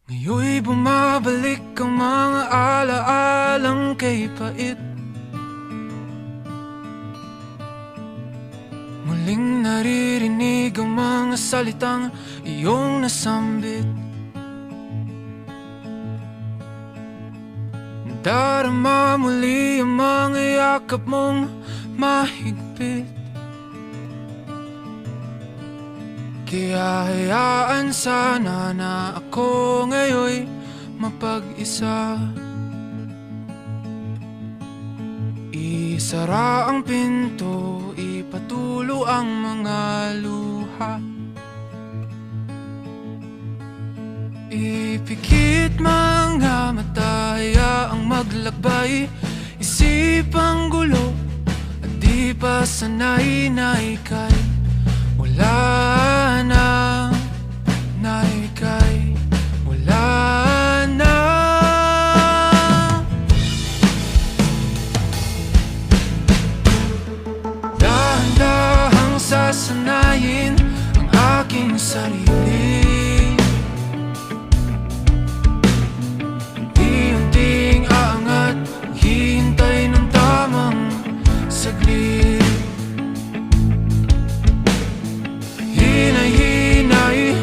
Ngayon'y bumabalik ang mga alaalang kay pait. Muling naririnig ang mga salitang iyong nasambit. Darama muli ang mga yakap mong mahigpit. Kaya hayaan sana na ako ngayon'y mapag-isa. Isara ang pinto, ipatulo ang mga luha. Ipikit mga mata, hayaang maglakbay. Isipang gulo at di pa sanay na ika'y wala na, na ika'y wala na. Dahan-dahang sasanayin ang aking sarili. Unti-unting aangat, hihintay ng tamang saglit. Hinay-hinay,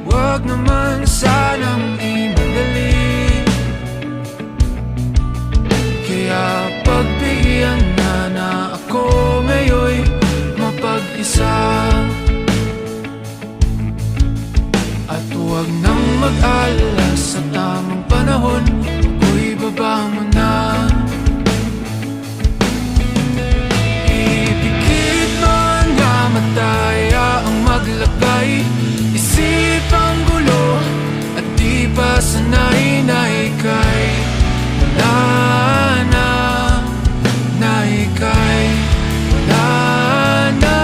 wag naman sanang imadali. Kaya pagbigyan na ako ngayon'y mapag-isa. At huwag nang mag-alala, sa tamang panahon ako'y baba mo na. Ipikit mga mata, hayaang maglakbay. Isipang gulo at di pa sanay na ika'y wala na, na ika'y wala na.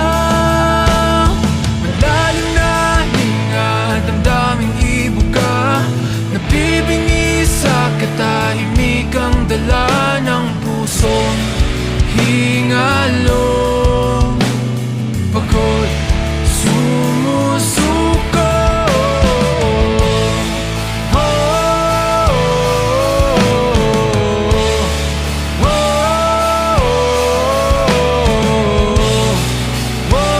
Malalim na hinga, damdaming ibuka. Nabibingi sa katahimikang dala ng pusong hingalo. Pagod sumusuko. Oh, oh, oh, oh,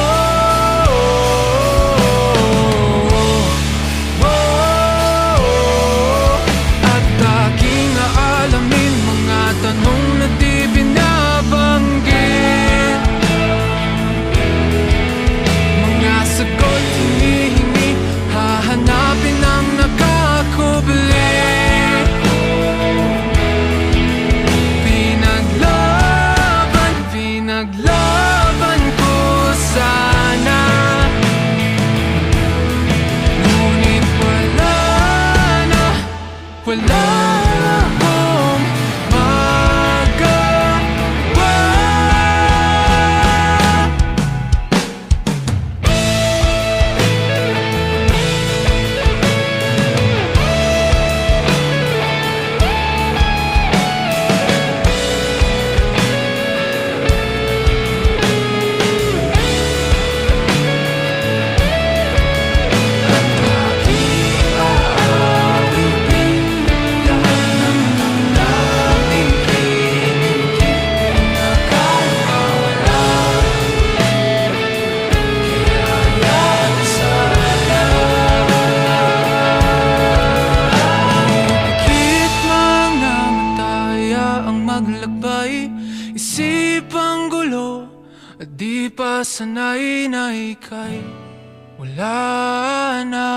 oh. At aking aalamin mga tanong na di binabanggit. Mga sagot hinihingi, hahanapin ang nakakubli. Pinaglaban ko sana, ngunit wala na, wala akong magawa. Maglakbay, isipang gulo at di pa sanay na ika'y wala na.